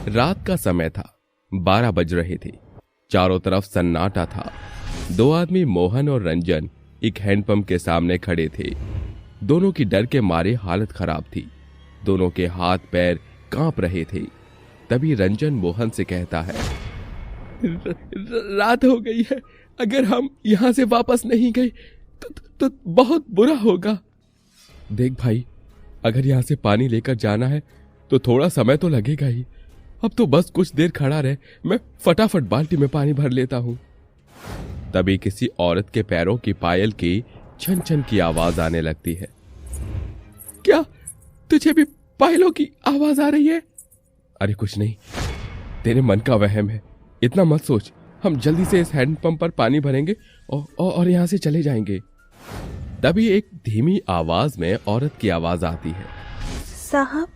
रात का समय था। 12 बज रहे थे। चारों तरफ सन्नाटा था। दो आदमी मोहन और रंजन एक हैंडपंप के सामने खड़े थे। दोनों की डर के मारे हालत खराब थी। दोनों के हाथ पैर कांप रहे थे। तभी रंजन मोहन से कहता है, रात हो गई है। अगर हम यहां से वापस नहीं गए तो बहुत बुरा होगा। देख भाई, अगर यहां से पानी लेकर जाना है तो थोड़ा समय तो लगेगा ही। अब तो बस कुछ देर खड़ा रहे, मैं फटाफट बाल्टी में पानी भर लेता हूं। तभी किसी औरत के पैरों की पायल की छन छन की आवाज आने लगती है। क्या तुझे भी पायलों की आवाज आ रही है? अरे कुछ नहीं, तेरे मन का वहम है। इतना मत सोच। हम जल्दी से इस हैंडपंप पर पानी भरेंगे और यहां से चले जाएंगे। तभी एक धीमी आवाज में औरत की आवाज आती है, साहब,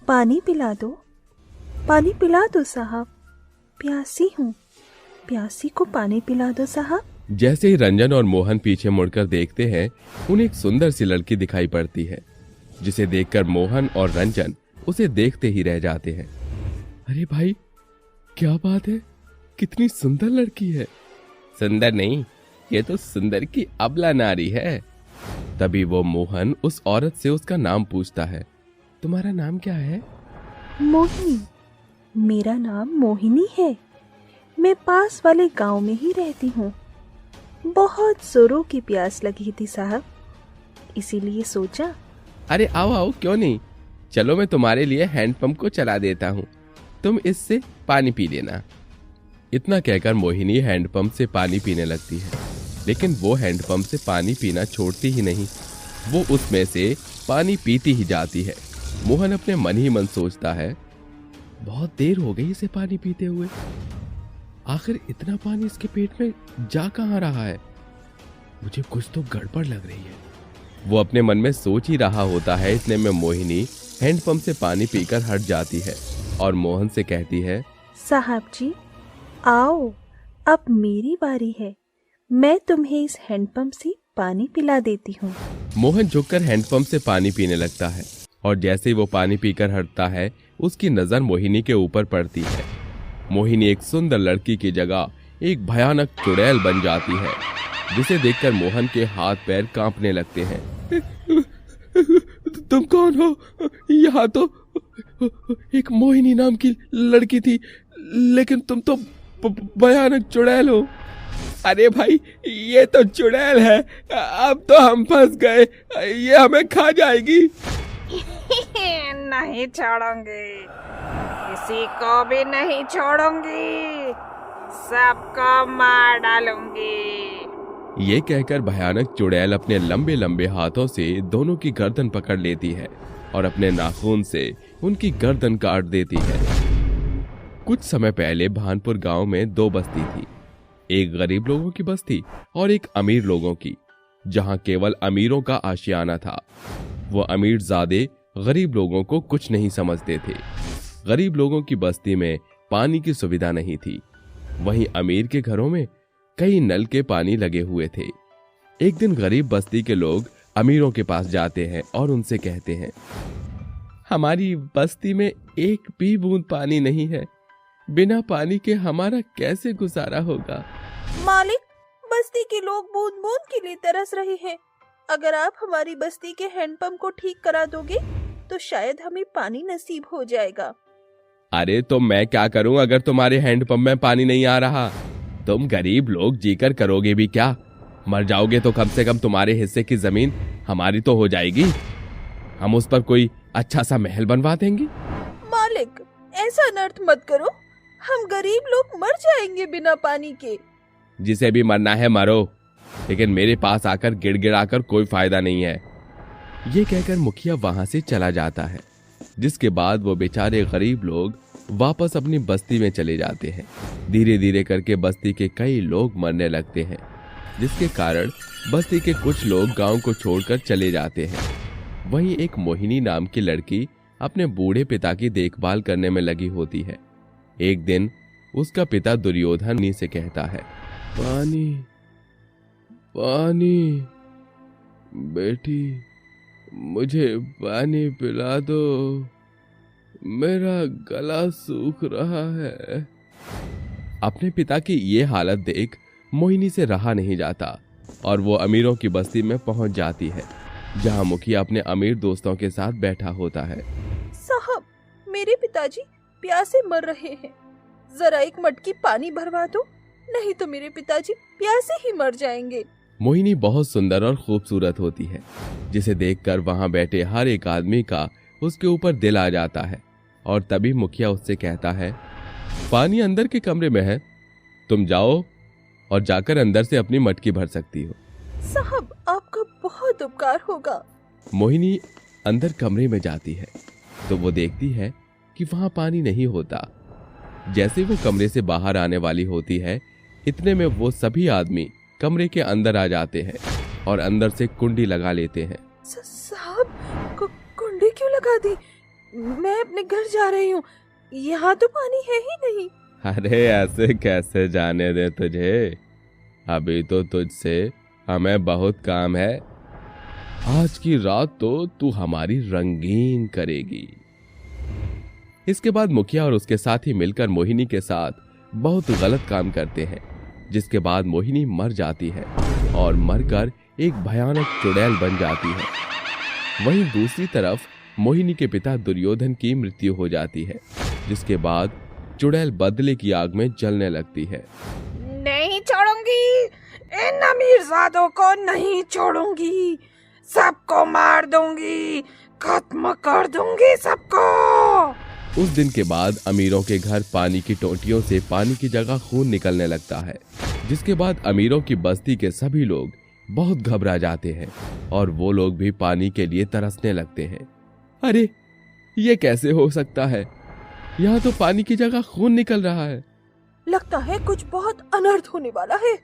पानी पिला दो, पानी पिला दो साहब, प्यासी हूँ, प्यासी को पानी पिला दो साहब। जैसे ही रंजन और मोहन पीछे मुड़कर देखते हैं, उन्हें एक सुंदर सी लड़की दिखाई पड़ती है, जिसे देखकर मोहन और रंजन उसे देखते ही रह जाते हैं। अरे भाई, क्या बात है, कितनी सुंदर लड़की है। सुंदर नहीं, ये तो सुंदर की अबला नारी है। तभी वो मोहन उस औरत से उसका नाम पूछता है। तुम्हारा नाम क्या है? मोहिनी, मेरा नाम मोहिनी है। मैं पास वाले गांव में ही रहती हूँ। बहुत जोरों की प्यास लगी थी साहब, इसीलिए सोचा। अरे आओ आओ, क्यों नहीं, चलो मैं तुम्हारे लिए हैंडपंप को चला देता हूँ, तुम इससे पानी पी लेना। इतना कहकर मोहिनी हैंडपंप से पानी पीने लगती है, लेकिन वो हैंडपंप से पानी पीना छोड़ती ही नहीं। वो उसमें से पानी पीती ही जाती है। मोहन अपने मन ही मन सोचता है, बहुत देर हो गई इसे पानी पीते हुए। आखिर इतना पानी इसके पेट में जा कहाँ रहा है? मुझे कुछ तो गड़बड़ लग रही है। वो अपने मन में सोच ही रहा होता है, इतने में मोहिनी हैंडपंप से पानी पीकर हट जाती है और मोहन से कहती है, साहब जी, आओ, अब मेरी बारी है। मैं तुम्हें इस हैंडपंप से पानी पिला देती हूँ। मोहन झुककर हैंडपंप से पानी पीने लगता है और जैसे ही वो पानी पीकर हटता है, उसकी नजर मोहिनी के ऊपर पड़ती है। मोहिनी एक सुंदर लड़की की जगह एक भयानक चुड़ैल बन जाती है, जिसे देखकर मोहन के हाथ पैर कांपने लगते हैं। तुम कौन हो? यहाँ तो एक मोहिनी नाम की लड़की थी, लेकिन तुम तो भयानक चुड़ैल हो। अरे भाई, ये तो चुड़ैल है, अब तो हम फंस गए, ये हमें खा जाएगी। नहीं छोड़ूंगी, किसी को भी नहीं छोड़ूंगी, सबको मार डालूंगी। ये कहकर भयानक चुड़ैल अपने लंबे लंबे हाथों से दोनों की गर्दन पकड़ लेती है और अपने नाखून से उनकी गर्दन काट देती है। कुछ समय पहले भानपुर गांव में दो बस्ती थी, एक गरीब लोगों की बस्ती और एक अमीर लोगों की, जहां केवल अमीरों का आशियाना था। वो अमीरजादे गरीब लोगों को कुछ नहीं समझते थे। गरीब लोगों की बस्ती में पानी की सुविधा नहीं थी, वहीं अमीर के घरों में कई नल के पानी लगे हुए थे। एक दिन गरीब बस्ती के लोग अमीरों के पास जाते हैं और उनसे कहते हैं, हमारी बस्ती में एक भी बूंद पानी नहीं है, बिना पानी के हमारा कैसे गुजारा होगा? मालिक, बस्ती के लोग बूंद बूंद के लिए तरस रहे हैं। अगर आप हमारी बस्ती के हैंडपंप को ठीक करा दोगे तो शायद हमें पानी नसीब हो जाएगा। अरे तो मैं क्या करूं अगर तुम्हारे हैंडपंप में पानी नहीं आ रहा? तुम गरीब लोग जीकर करोगे भी क्या? मर जाओगे तो कम से कम तुम्हारे हिस्से की जमीन हमारी तो हो जाएगी। हम उस पर कोई अच्छा सा महल बनवा देंगे। मालिक, ऐसा अनर्थ मत करो, हम गरीब लोग मर जाएंगे बिना पानी के। जिसे भी मरना है मरो, लेकिन मेरे पास आकर गिड़गिड़ाकर कोई फायदा नहीं है। ये कहकर मुखिया वहां से चला जाता है, जिसके बाद वो बेचारे गरीब लोग वापस अपनी बस्ती में चले जाते हैं। धीरे धीरे करके बस्ती के कई लोग मरने लगते हैं, जिसके कारण बस्ती के कुछ लोग गांव को छोड़कर चले जाते हैं। वहीं एक मोहिनी नाम की लड़की अपने बूढ़े पिता की देखभाल करने में लगी होती है। एक दिन उसका पिता दुर्योधन से कहता है, पानी पानी, बेटी मुझे पानी पिला दो, मेरा गला सूख रहा है। अपने पिता की ये हालत देख मोहिनी से रहा नहीं जाता और वो अमीरों की बस्ती में पहुंच जाती है, जहां मुखिया अपने अमीर दोस्तों के साथ बैठा होता है। साहब, मेरे पिताजी प्यासे मर रहे हैं, जरा एक मटकी पानी भरवा दो, नहीं तो मेरे पिताजी प्यासे ही मर जाएंगे। मोहिनी बहुत सुंदर और खूबसूरत होती है, जिसे देखकर वहां बैठे हर एक आदमी का उसके ऊपर दिल आ जाता है। और तभी मुखिया उससे कहता है, पानी अंदर के कमरे में है, तुम जाओ और जाकर अंदर से अपनी मटकी भर सकती हो। साहब, आपका बहुत उपकार होगा। मोहिनी अंदर कमरे में जाती है तो वो देखती है कि वहां पानी नहीं होता। जैसे वो कमरे से बाहर आने वाली होती है, इतने में वो सभी आदमी कमरे के अंदर आ जाते हैं और अंदर से कुंडी लगा लेते हैं। साहब, कुंडी क्यों लगा दी? मैं अपने घर जा रही हूँ, यहाँ तो पानी है ही नहीं। अरे ऐसे कैसे जाने दे तुझे, अभी तो तुझसे हमें बहुत काम है। आज की रात तो तू हमारी रंगीन करेगी। इसके बाद मुखिया और उसके साथी मिलकर मोहिनी के साथ बहुत गलत काम करते हैं, जिसके बाद मोहिनी मर जाती है और मरकर एक भयानक चुड़ैल बन जाती है। वहीं दूसरी तरफ मोहिनी के पिता दुर्योधन की मृत्यु हो जाती है, जिसके बाद चुड़ैल बदले की आग में जलने लगती है। नहीं छोड़ूंगी, इन अमीरजादों को नहीं छोड़ूंगी, सबको मार दूंगी, खत्म कर दूंगी सबको। उस दिन के बाद अमीरों के घर पानी की टोंटियों से पानी की जगह खून निकलने लगता है, जिसके बाद अमीरों की बस्ती के सभी लोग बहुत घबरा जाते हैं और वो लोग भी पानी के लिए तरसने लगते हैं। अरे ये कैसे हो सकता है, यहाँ तो पानी की जगह खून निकल रहा है। लगता है कुछ बहुत अनर्थ होने वाला है।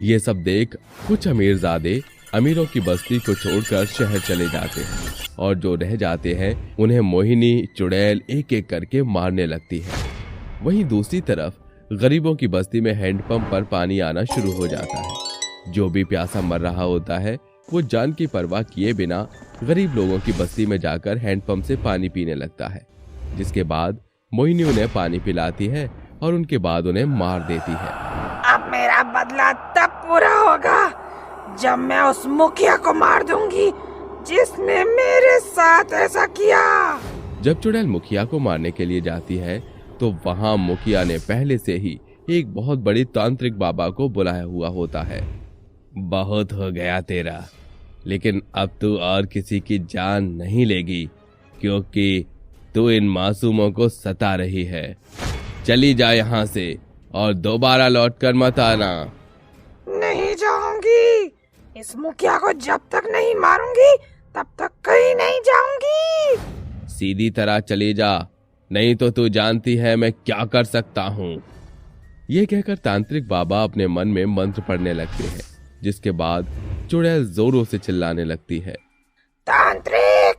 ये सब देख कुछ अमीरजादे अमीरों की बस्ती को छोड़कर शहर चले जाते हैं और जो रह जाते हैं उन्हें मोहिनी चुड़ैल एक एक करके मारने लगती है। वहीं दूसरी तरफ गरीबों की बस्ती में हैंडपंप पर पानी आना शुरू हो जाता है। जो भी प्यासा मर रहा होता है वो जान की परवाह किए बिना गरीब लोगों की बस्ती में जाकर हैंडपंप से पानी पीने लगता है, जिसके बाद मोहिनी उन्हें पानी पिलाती है और उनके बाद उन्हें मार देती है। अब मेरा बदला तब पूरा होगा जब मैं उस मुखिया को मार दूंगी जिसने मेरे साथ ऐसा किया। जब चुड़ैल मुखिया को मारने के लिए जाती है तो वहां मुखिया ने पहले से ही एक बहुत बड़ी तांत्रिक बाबा को बुलाया हुआ होता है। बहुत हो गया तेरा, लेकिन अब तू और किसी की जान नहीं लेगी, क्योंकि तू इन मासूमों को सता रही है। चली जा यहाँ से और दोबारा लौटकर मत आना। नहीं जाऊंगी, इस मुखिया को जब तक नहीं मारूंगी तब तक कहीं नहीं जाऊंगी। सीधी तरह चली जा, नहीं तो तू जानती है मैं क्या कर सकता हूँ। ये कहकर तांत्रिक बाबा अपने मन में मंत्र पढ़ने लगते हैं, जिसके बाद चुड़ैल जोरों से चिल्लाने लगती है। तांत्रिक,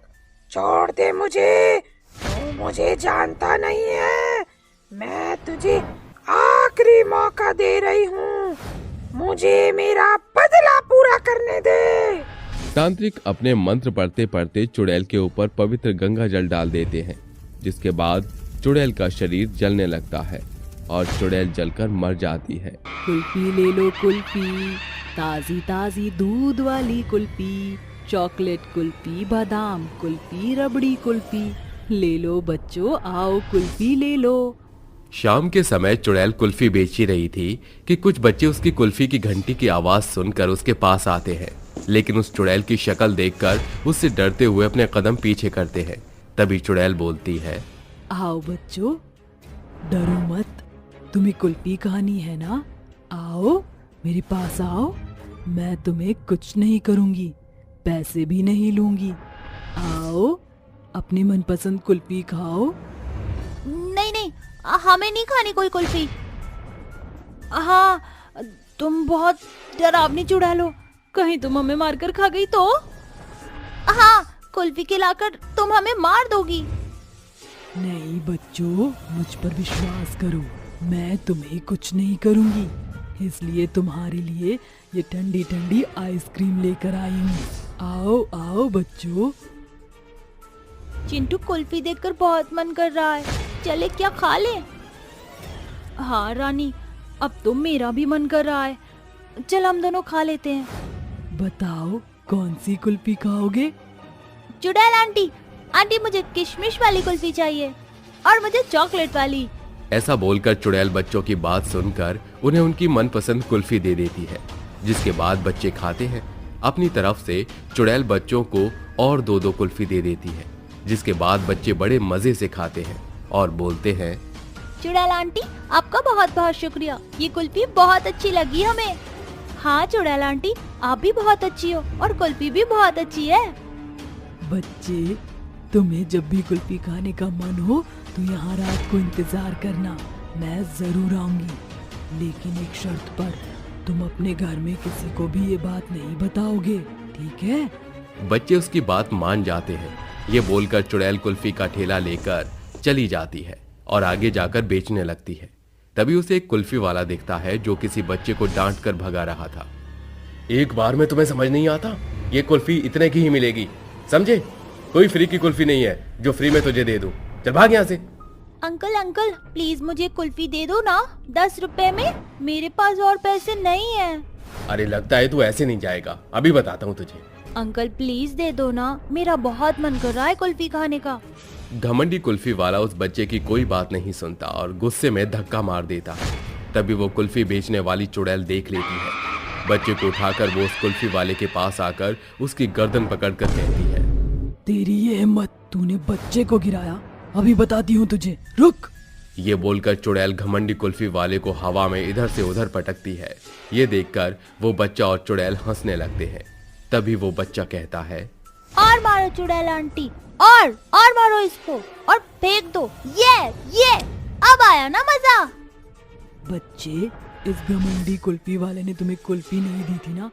छोड़ दे मुझे, तू मुझे जानता नहीं है, मैं तुझे आखिरी मौका दे रही हूँ, मुझे मेरा बदला पूरा करने दे। तांत्रिक अपने मंत्र पढ़ते पढ़ते चुड़ैल के ऊपर पवित्र गंगा जल डाल देते हैं, जिसके बाद चुड़ैल का शरीर जलने लगता है और चुड़ैल जलकर मर जाती है। कुल्फी ले लो कुल्फी, ताजी ताजी दूध वाली कुल्फी, चॉकलेट कुल्फी, बादाम कुल्फी, रबड़ी कुल्फी, ले लो बच्चों आओ कुल्फी ले लो। शाम के समय चुड़ैल कुल्फी बेची रही थी कि कुछ बच्चे उसकी कुल्फी की घंटी की आवाज सुनकर उसके पास आते हैं, लेकिन उस चुड़ैल की शक्ल देखकर उससे डरते हुए अपने कदम पीछे करते हैं। तभी चुड़ैल बोलती है, आओ बच्चों, डरो मत, तुम्हें कुल्फी खानी है ना, आओ मेरे पास आओ, मैं तुम्हें कुछ नहीं करूंगी, पैसे भी नहीं लूंगी, आओ अपनी मनपसंद कुल्फी खाओ। नहीं नहीं, हमें नहीं खानी कोई कुल्फी। हाँ, तुम बहुत डरावनी चुड़ैल हो, कहीं तुम हमें मारकर खा गई तो? हाँ, कुल्फी खिलाकर तुम हमें मार दोगी। नहीं बच्चों, मुझ पर विश्वास करो, मैं तुम्हें कुछ नहीं करूंगी, इसलिए तुम्हारे लिए ये ठंडी ठंडी आइसक्रीम लेकर आई हूँ, आओ आओ बच्चों। चिंटू कुल्फी देखकर बहुत मन कर रहा है, चले क्या खा ले? हाँ रानी, अब तो मेरा भी मन कर रहा है, चल हम दोनों खा लेते हैं। बताओ कौन सी कुल्फी खाओगे? चुड़ैल आंटी, आंटी मुझे किशमिश वाली कुल्फी चाहिए और मुझे चॉकलेट वाली। ऐसा बोलकर चुड़ैल बच्चों की बात सुनकर उन्हें उनकी मनपसंद कुल्फी दे देती है, जिसके बाद बच्चे खाते हैं। अपनी तरफ से चुड़ैल बच्चों को और 2-2 कुल्फी दे देती है, जिसके बाद बच्चे बड़े मजे से खाते हैं और बोलते हैं, चुड़ैल आंटी आपका बहुत बहुत शुक्रिया, ये कुल्फी बहुत अच्छी लगी हमें। हाँ चुड़ैल आंटी, आप भी बहुत अच्छी हो और कुल्फी भी बहुत अच्छी है। बच्चे, तुम्हें जब भी कुल्फी खाने का मन हो तो यहाँ रात को इंतजार करना, मैं जरूर आऊंगी। लेकिन एक शर्त पर, तुम अपने घर में किसी को भी ये बात नहीं बताओगे, ठीक है? बच्चे उसकी बात मान जाते हैं। ये बोलकर चुड़ैल कुल्फी का ठेला लेकर चली जाती है और आगे जाकर बेचने लगती है। तभी उसे एक कुल्फी वाला दिखता है जो किसी बच्चे को डांट कर भगा रहा था। एक बार में तुम्हें समझ नहीं आता, ये कुल्फी इतने की ही मिलेगी, समझे? कोई फ्री की कुल्फी नहीं है जो फ्री में तुझे दे दूं। चल भाग यहाँ से। अंकल अंकल प्लीज मुझे कुल्फी दे दो ना, 10 रुपए में, मेरे पास और पैसे नहीं है। अरे लगता है तू ऐसे नहीं जाएगा, अभी बताता हूँ तुझे। अंकल प्लीज दे दो ना, मेरा बहुत मन कर रहा है कुल्फी खाने का। घमंडी कुल्फी वाला उस बच्चे की कोई बात नहीं सुनता और गुस्से में धक्का मार देता है। तभी वो कुल्फी बेचने वाली चुड़ैल देख लेती है। बच्चे को उठाकर वो उस कुल्फी वाले के पास आकर उसकी गर्दन पकड़कर कहती है, तेरी ये हिम्मत, तूने बच्चे को गिराया, अभी बताती हूँ तुझे, रुक। ये बोलकर चुड़ैल घमंडी कुल्फी वाले को हवा में इधर से उधर पटकती है। ये देखकर वो बच्चा और चुड़ैल हंसने लगते हैं। तभी वो बच्चा कहता है, और मारो चुड़ैल आंटी, और मारो इसको और फेंक दो, ये अब आया ना मजा। बच्चे, इस घमंडी कुल्फी वाले ने तुम्हें कुल्फी नहीं दी थी ना?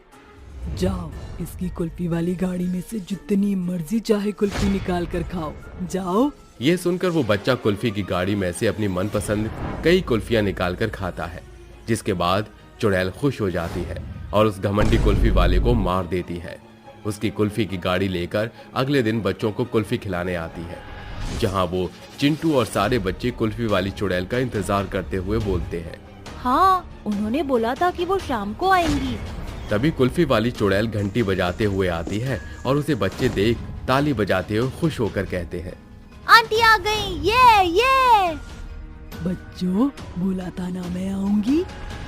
जाओ, इसकी कुल्फी वाली गाड़ी में से जितनी मर्जी चाहे कुल्फी निकाल कर खाओ, जाओ। ये सुनकर वो बच्चा कुल्फी की गाड़ी में से अपनी मनपसंद कई कुल्फियां निकालकर खाता है, जिसके बाद चुड़ैल खुश हो जाती है और उस घमंडी कुल्फी वाले को मार देती है। उसकी कुल्फी की गाड़ी लेकर अगले दिन बच्चों को कुल्फी खिलाने आती है, जहां वो चिंटू और सारे बच्चे कुल्फी वाली चुड़ैल का इंतजार करते हुए बोलते हैं। हाँ, उन्होंने बोला था कि वो शाम को आएंगी। तभी कुल्फी वाली चुड़ैल घंटी बजाते हुए आती है और उसे बच्चे देख ताली बजाते हुए खुश होकर कहते हैं, आंटी आ गई, ये। बच्चों, बोला था ना मैं आऊंगी,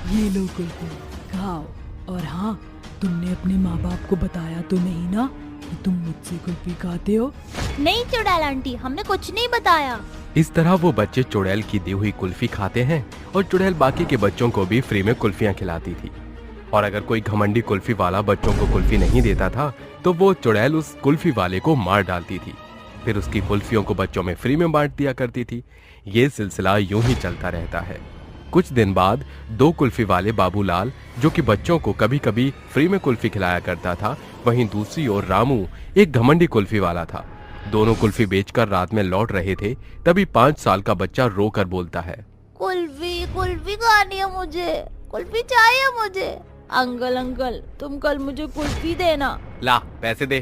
ये लो कुल्फी, खाओ। और हाँ, तुमने अपने माँ बाप को बताया तो नहीं ना कि तुम मुझसे कुल्फी खाते हो? नहीं चुड़ैल आंटी, हमने कुछ नहीं बताया। इस तरह वो बच्चे चुड़ैल की दी हुई कुल्फी खाते हैं और चुड़ैल बाकी के बच्चों को भी फ्री में कुल्फियां खिलाती थी। और अगर कोई घमंडी कुल्फी वाला बच्चों को कुल्फी नहीं देता था तो वो चुड़ैल उस कुल्फी वाले को मार डालती थी। फिर उसकी कुल्फियों को बच्चों में फ्री में बांट दिया करती थी। ये सिलसिला यूं ही चलता रहता है। कुछ दिन बाद 2 कुल्फी वाले बाबूलाल, जो कि बच्चों को कभी कभी फ्री में कुल्फी खिलाया करता था, वहीं दूसरी ओर रामू एक घमंडी कुल्फी वाला था। दोनों कुल्फी बेचकर रात में लौट रहे थे। तभी 5 साल का बच्चा रोकर बोलता है, कुल्फी खानी है मुझे, कुल्फी चाहिए मुझे। अंकल तुम कल मुझे कुल्फी देना। ला पैसे दे।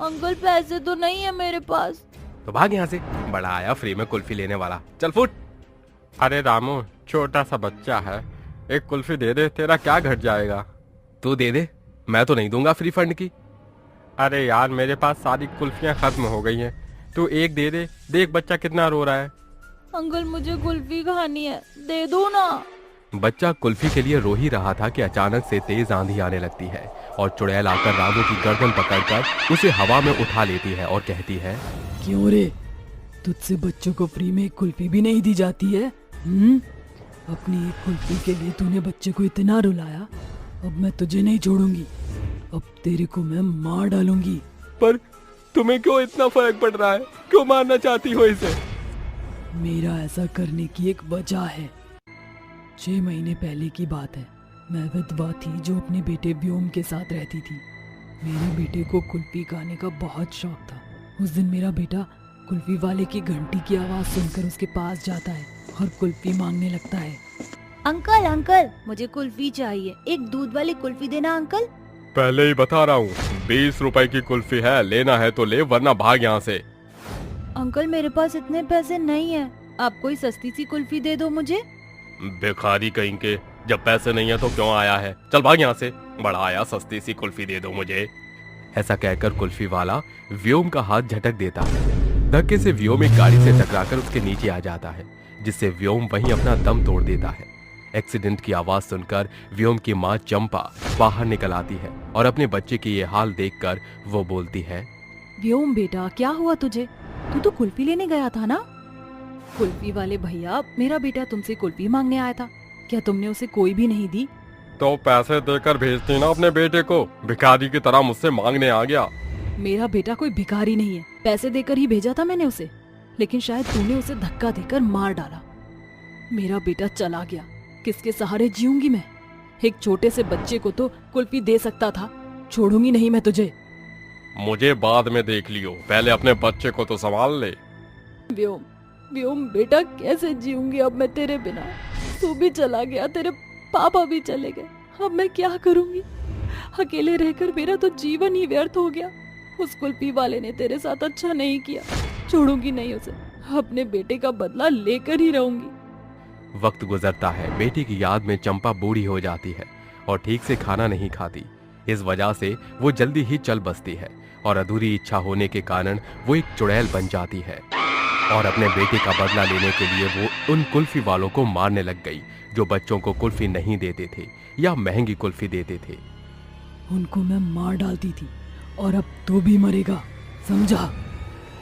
अंकल पैसे तो नहीं है मेरे पास। तो भाग यहाँ से, बड़ा आया फ्री में कुल्फी लेने वाला, चल फुट। अरे रामू, छोटा सा बच्चा है, एक कुल्फी दे दे, तेरा क्या घट जाएगा। तू दे दे, मैं तो नहीं दूंगा फ्री फंड की। अरे यार, मेरे पास सारी कुल्फियां खत्म हो गई हैं, तू एक दे दे, देख बच्चा कितना रो रहा है। अंकल मुझे कुल्फी खानी है, दे दो ना। बच्चा कुल्फी के लिए रो ही रहा था कि अचानक से तेज आंधी आने लगती है और चुड़ैल आकर रामू की गर्दन पकड़कर उसे हवा में उठा लेती है और कहती है, क्यों रे, तुझसे बच्चों को फ्री में कुल्फी भी नहीं दी जाती है? अपनी एक कुल्फी के लिए तूने बच्चे को इतना रुलाया, अब मैं तुझे नहीं छोड़ूंगी, अब तेरे को मैं मार डालूंगी। पर तुम्हें क्यों इतना फर्क पड़ रहा है, क्यों मारना चाहती हो इसे? मेरा ऐसा करने की एक वजह है। 6 महीने पहले की बात है, मैं विधवा थी जो अपने बेटे व्योम के साथ रहती थी। मेरे बेटे को कुल्फी खाने का बहुत शौक था। उस दिन मेरा बेटा कुल्फी वाले की घंटी की आवाज सुनकर उसके पास जाता है और कुल्फी मांगने लगता है। अंकल मुझे कुल्फी चाहिए, एक दूध वाली कुल्फी देना अंकल। पहले ही बता रहा हूँ, 20 रुपए की कुल्फी है, लेना है तो ले वरना भाग यहाँ से। अंकल मेरे पास इतने पैसे नहीं है, आप कोई सस्ती सी कुल्फी दे दो मुझे। भिखारी कहीं के, जब पैसे नहीं है तो क्यों आया है? चल भाग यहाँ से, बड़ा आया, सस्ती सी कुल्फी दे दो मुझे। ऐसा कहकर कुल्फी वाला व्योम का हाथ झटक देता है। धक्के से व्योम एक गाड़ी से टकराकर उसके नीचे आ जाता है, जिससे व्योम वहीं अपना दम तोड़ देता है। एक्सीडेंट की आवाज सुनकर व्योम की माँ चंपा बाहर निकल आती है और अपने बच्चे की ये हाल देखकर वो बोलती है, व्योम बेटा, क्या हुआ तुझे? तू तो कुल्फी लेने गया था ना? कुल्फी वाले भैया, मेरा बेटा तुमसे कुल्फी मांगने आया था, क्या तुमने उसे कोई भी नहीं दी? तो पैसे देकर भेजती ना अपने बेटे को, भिखारी की तरह मुझसे मांगने आ गया। मेरा बेटा कोई भिखारी नहीं है, पैसे देकर ही भेजा था मैंने उसे, लेकिन शायद तूने उसे धक्का देकर मार डाला। मेरा बेटा चला गया, किसके सहारे जीऊंगी मैं? एक छोटे से बच्चे को तो कुल्फी दे सकता था, छोड़ूंगी नहीं मैं तुझे। मुझे बाद में देख लियो, पहले अपने बच्चे को तो संभाल ले। व्योम, व्योम बेटा, कैसे जीऊंगी अब मैं तेरे बिना? तू भी चला गया, तेरे पापा भी चले गए, अब मैं क्या करूंगी? अकेले रहकर मेरा तो जीवन ही व्यर्थ हो गया। उस कुल्फी वाले ने तेरे साथ अच्छा नहीं किया, छोड़ूंगी नहीं उसे, अपने बेटे का बदला लेकर ही रहूंगी। वक्त गुजरता है, बेटी की याद में चंपा बूढ़ी हो जाती है और ठीक से खाना नहीं खाती। इस वजह से वो जल्दी ही चल बसती है और अधूरी इच्छा होने के कारण वो एक चुड़ैल बन जाती है और अपने बेटे का बदला लेने के लिए वो उन कुल्फी वालों को मारने लग गई जो बच्चों को कुल्फी नहीं देते थे या महंगी कुल्फी देते थे। उनको मैं मार डालती थी और अब तू भी मरेगा, समझा?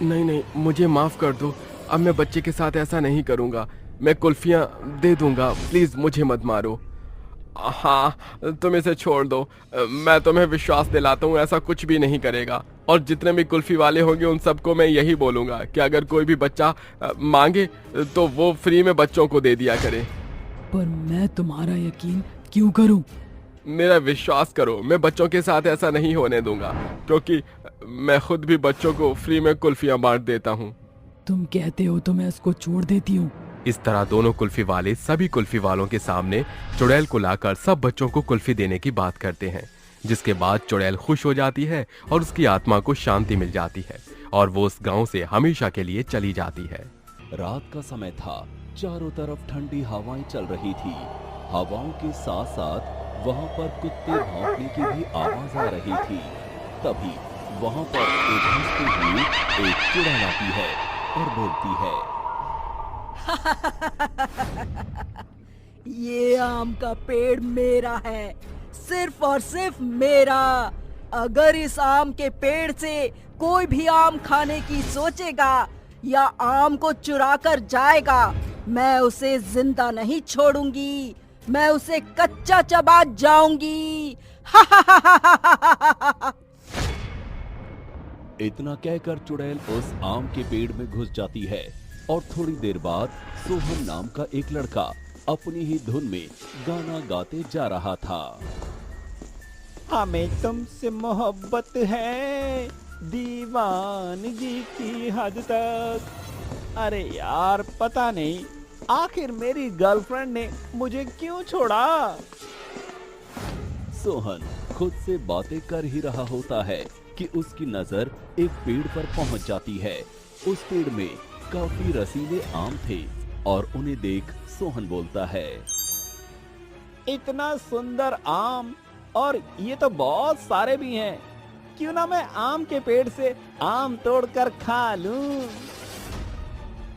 नहीं नहीं, मुझे माफ कर दो, अब मैं बच्चे के साथ ऐसा नहीं करूंगा, मैं कुल्फियां दे दूंगा, प्लीज मुझे मत मारो। हाँ, तुम इसे छोड़ दो, मैं तुम्हें विश्वास दिलाता हूँ ऐसा कुछ भी नहीं करेगा, और जितने भी कुल्फी वाले होंगे उन सबको मैं यही बोलूंगा कि अगर कोई भी बच्चा मांगे तो वो फ्री में बच्चों को दे दिया करे। पर मैं तुम्हारा यकीन क्यों करूं? मेरा विश्वास करो, मैं बच्चों के साथ ऐसा नहीं होने दूंगा, क्योंकि मैं खुद भी बच्चों को फ्री में कुल्फियां बांट देता हूँ। तुम कहते हो तो मैं इसको छोड़ देती हूँ। इस तरह दोनों कुल्फी वाले सभी कुल्फी वालों के सामने चुड़ैल को लाकर सब बच्चों को कुल्फी देने की बात करते हैं, जिसके बाद चुड़ैल खुश हो जाती है और उसकी आत्मा को शांति मिल जाती है और वो उस गांव से हमेशा के लिए चली जाती है। रात का समय था, चारों तरफ ठंडी हवाएं चल रही थी। हवाओं के साथ साथ वहां पर कुत्ते भौंकने की भी आवाज आ रही थी। तभी वहां पर एक हंसती हुई एक चुड़ैल आती है और बोलती है, ये आम का पेड़ मेरा है, सिर्फ और सिर्फ मेरा। अगर इस आम के पेड़ से कोई भी आम खाने की सोचेगा या आम को चुरा कर जाएगा, मैं उसे जिंदा नहीं छोड़ूंगी, मैं उसे कच्चा चबा जाऊंगी। इतना कहकर चुड़ैल उस आम के पेड़ में घुस जाती है और थोड़ी देर बाद सोहन नाम का एक लड़का अपनी ही धुन में गाना गाते जा रहा था। हमें तुमसे मोहब्बत है दीवानगी की हद तक। अरे यार, पता नहीं आखिर मेरी गर्लफ्रेंड ने मुझे क्यों छोड़ा। सोहन खुद से बातें कर ही रहा होता है कि उसकी नजर एक पेड़ पर पहुंच जाती है। उस पेड़ में काफी रसीले आम थे और उन्हें देख सोहन बोलता है, इतना सुंदर आम, और ये तो बहुत सारे भी हैं, क्यों ना मैं आम के पेड़ से आम तोड़कर खा लूं।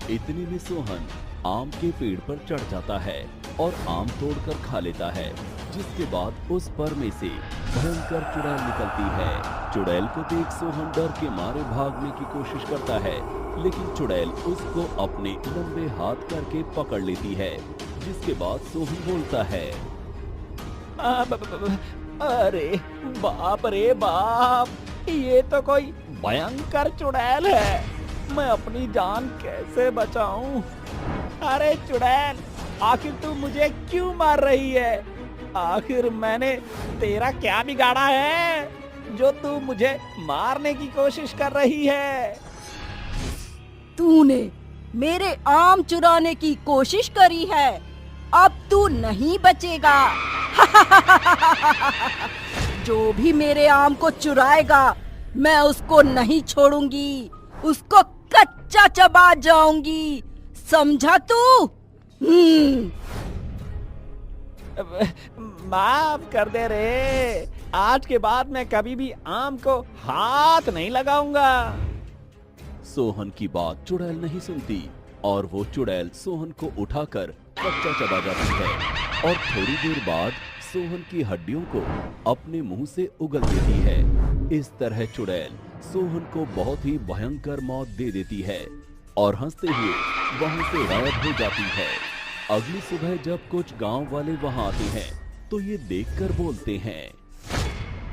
इतने में सोहन आम के पेड़ पर चढ़ जाता है और आम तोड़कर खा लेता है, जिसके बाद उस पर में से भयंकर चुड़ैल निकलती है। चुड़ैल को देख सोहन डर के मारे भागने की कोशिश करता है, लेकिन चुड़ैल उसको अपने लंबे हाथ करके पकड़ लेती है, जिसके बाद सोहन बोलता है, अरे बाप रे बाप, ये तो कोई भयंकर चुड़ैल है, मैं अपनी जान कैसे बचाऊं। अरे चुड़ैल, आखिर तू मुझे क्यों मार रही है? आखिर मैंने तेरा क्या बिगाड़ा है जो तू मुझे मारने की कोशिश कर रही है? तूने मेरे आम चुराने की कोशिश करी है, अब तू नहीं बचेगा। जो भी मेरे आम को चुराएगा मैं उसको नहीं छोड़ूंगी, उसको कच्चा बच्चा चबा जाऊंगी, समझा तू? माफ कर दे रे, आज के बाद मैं कभी भी आम को हाथ नहीं लगाऊंगा। सोहन की बात चुड़ैल नहीं सुनती और वो चुड़ैल सोहन को उठाकर कच्चा चबा जाती है और थोड़ी देर बाद सोहन की हड्डियों को अपने मुंह से उगल देती है। इस तरह चुड़ैल सोहन को बहुत ही भयंकर मौत दे देती है और हंसते हुए वहां से गायब हो जाती है। अगली सुबह जब कुछ गांव वाले वहां आते हैं तो ये देखकर बोलते हैं,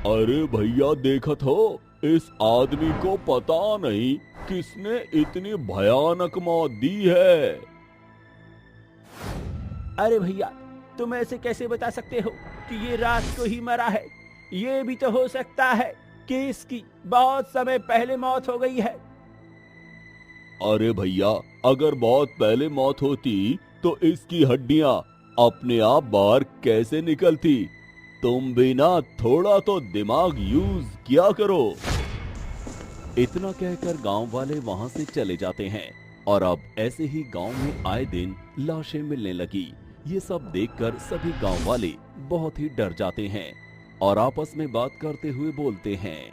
अरे भैया देखत हो, इस आदमी को पता नहीं किसने इतनी भयानक मौत दी है। अरे भैया, तुम ऐसे कैसे बता सकते हो कि ये रात को ही मरा है? ये भी तो हो सकता है कि इसकी बहुत समय पहले मौत हो गई है। अरे भैया, अगर बहुत पहले मौत होती तो इसकी हड्डियां अपने आप बाहर कैसे निकलती? तुम भी ना थोड़ा तो दिमाग यूज किया करो। इतना कहकर गांव वाले वहां से चले जाते हैं और अब ऐसे ही गांव में आए दिन लाशें मिलने लगी। ये सब देखकर सभी गांव वाले बहुत ही डर जाते हैं और आपस में बात करते हुए बोलते हैं,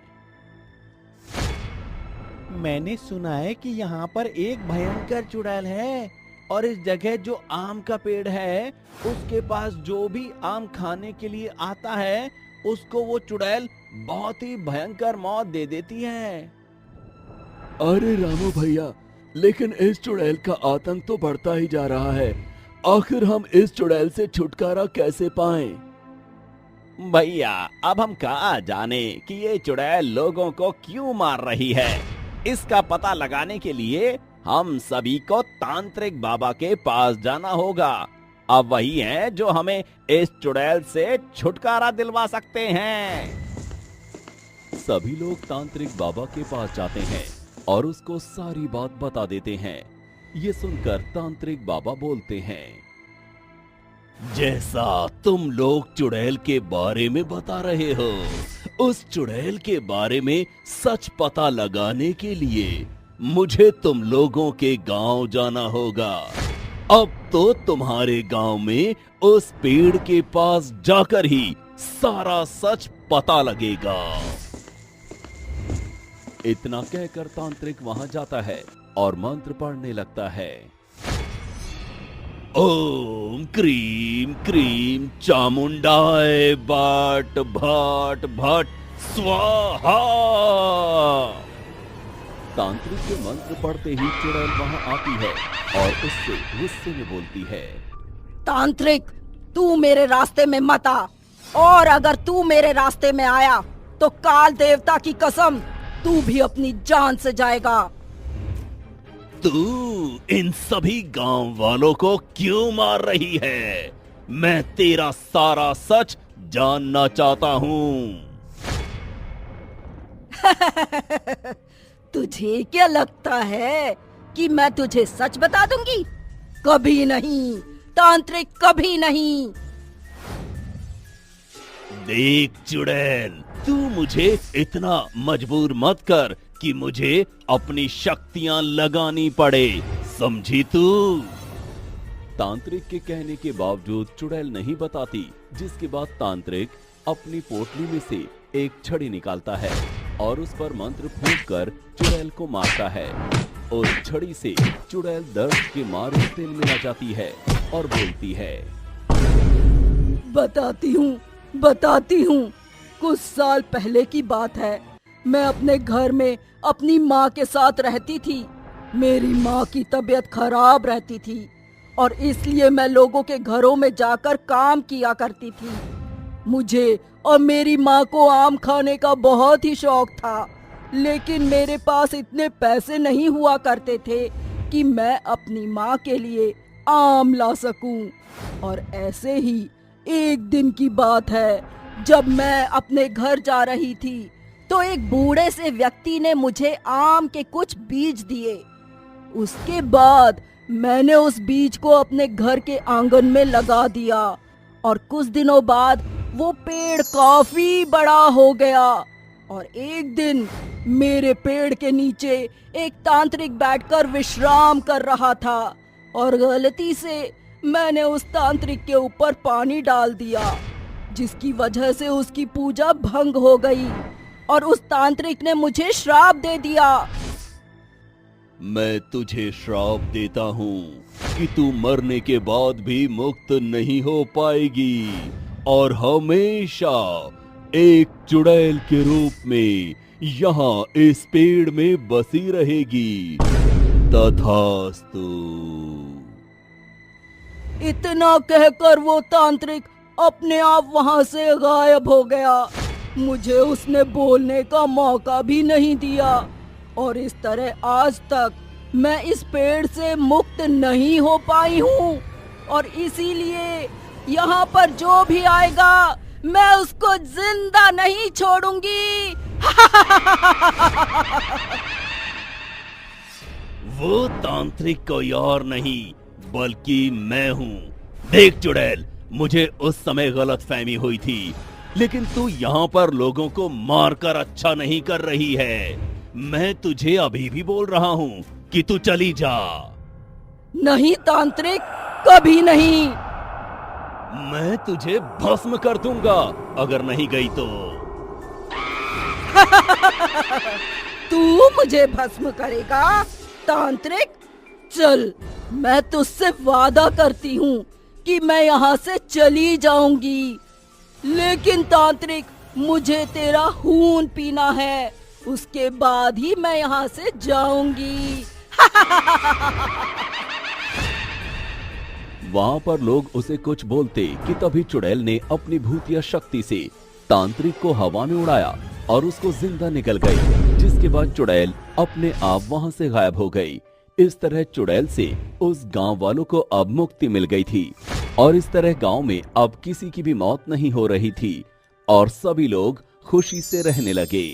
मैंने सुना है कि यहाँ पर एक भयंकर चुड़ैल है और इस जगह जो आम का पेड़ है उसके पास जो भी आम खाने के लिए आता है उसको वो चुड़ैल बहुत ही भयंकर मौत दे देती है। अरे रामू भैया, लेकिन इस चुड़ैल का आतंक तो बढ़ता ही जा रहा है। आखिर हम इस चुड़ैल से छुटकारा कैसे पाएं? भैया, अब हम कहाँ जाने कि ये चुड़ैल लोगों को क्यों मार रही है। इसका पता लगाने के लिए हम सभी को तांत्रिक बाबा के पास जाना होगा। अब वही है जो हमें इस चुड़ैल से छुटकारा दिलवा सकते हैं। सभी लोग तांत्रिक बाबा के पास जाते हैं और उसको सारी बात बता देते हैं। ये सुनकर तांत्रिक बाबा बोलते हैं, जैसा तुम लोग चुड़ैल के बारे में बता रहे हो, उस चुड़ैल के बारे में सच पता लगाने के लिए मुझे तुम लोगों के गांव जाना होगा। अब तो तुम्हारे गांव में उस पेड़ के पास जाकर ही सारा सच पता लगेगा। इतना कहकर तांत्रिक वहां जाता है और मंत्र पढ़ने लगता है। ओम क्रीम क्रीम चामुंडाय बाट भाट भट स्वाहा। तांत्रिक के मंत्र पढ़ते ही चुड़ैल वहां आती है और उससे गुस्से में बोलती है, तांत्रिक, तू मेरे रास्ते में मत आ, और अगर तू मेरे रास्ते में आया तो काल देवता की कसम, तू भी अपनी जान से जाएगा। तू इन सभी गांव वालों को क्यों मार रही है? मैं तेरा सारा सच जानना चाहता हूँ। तुझे क्या लगता है कि मैं तुझे सच बता दूंगी? कभी नहीं तांत्रिक, कभी नहीं। देख चुड़ैल, तू मुझे इतना मजबूर मत कर कि मुझे अपनी शक्तियां लगानी पड़े, समझी तू? तांत्रिक के कहने के बावजूद चुड़ैल नहीं बताती, जिसके बाद तांत्रिक अपनी पोटली में से एक छड़ी निकालता है और उस पर मंत्र फूंककर चुड़ैल को मारता है। उस छड़ी से चुड़ैल दर्द के मारे तिलमिला जाती है और बोलती है, बताती हूँ। कुछ साल पहले की बात है। मैं अपने घर में अपनी माँ के साथ रहती थी। मेरी माँ की तबीयत खराब रहती थी और इसलिए मैं लोगों के घरों में जाकर काम किया करती थी। मुझे और मेरी माँ को आम खाने का बहुत ही शौक था, लेकिन मेरे पास इतने पैसे नहीं हुआ करते थे कि मैं अपनी माँ के लिए आम ला सकूं। और ऐसे ही एक दिन की बात है, जब मैं अपने घर जा रही थी तो एक बूढ़े से व्यक्ति ने मुझे आम के कुछ बीज दिए। उसके बाद मैंने उस बीज को अपने घर के आंगन में लगा दिया और कुछ दिनों बाद वो पेड़ काफी बड़ा हो गया और एक दिन मेरे पेड़ के नीचे एक तांत्रिक बैठकर विश्राम कर रहा था और गलती से मैंने उस तांत्रिक के ऊपर पानी डाल दिया, जिसकी वजह से उसकी पूजा भंग हो गई और उस तांत्रिक ने मुझे श्राप दे दिया। मैं तुझे श्राप देता हूँ कि तू मरने के बाद भी मुक्त नहीं हो पाएगी और हमेशा एक चुड़ैल के रूप में यहाँ इस पेड़ में बसी रहेगी। तथास्तु। इतना कहकर वो तांत्रिक अपने आप वहां से गायब हो गया। मुझे उसने बोलने का मौका भी नहीं दिया और इस तरह आज तक मैं इस पेड़ से मुक्त नहीं हो पाई हूँ और इसीलिए यहाँ पर जो भी आएगा मैं उसको जिंदा नहीं छोड़ूंगी। वो तांत्रिक कोई और नहीं बल्कि मैं हूँ। देख चुड़ैल, मुझे उस समय गलतफहमी हुई थी, लेकिन तू यहाँ पर लोगों को मारकर अच्छा नहीं कर रही है। मैं तुझे अभी भी बोल रहा हूँ कि तू चली जा। नहीं तांत्रिक, कभी नहीं। मैं तुझे भस्म कर दूंगा अगर नहीं गई तो। तू मुझे भस्म करेगा तांत्रिक? चल, मैं तुझसे वादा करती हूँ कि मैं यहाँ से चली जाऊंगी, लेकिन तांत्रिक मुझे तेरा खून पीना है, उसके बाद ही मैं यहाँ से जाऊंगी। वहाँ पर लोग उसे कुछ बोलते कि तभी चुड़ैल ने अपनी भूतिया शक्ति से तांत्रिक को हवा में उड़ाया और उसको जिंदा निकल गई, जिसके बाद चुड़ैल अपने आप वहाँ से गायब हो गई। इस तरह चुड़ैल से उस गांव वालों को अब मुक्ति मिल गई थी और इस तरह गांव में अब किसी की भी मौत नहीं हो रही थी और सभी लोग खुशी से रहने लगे।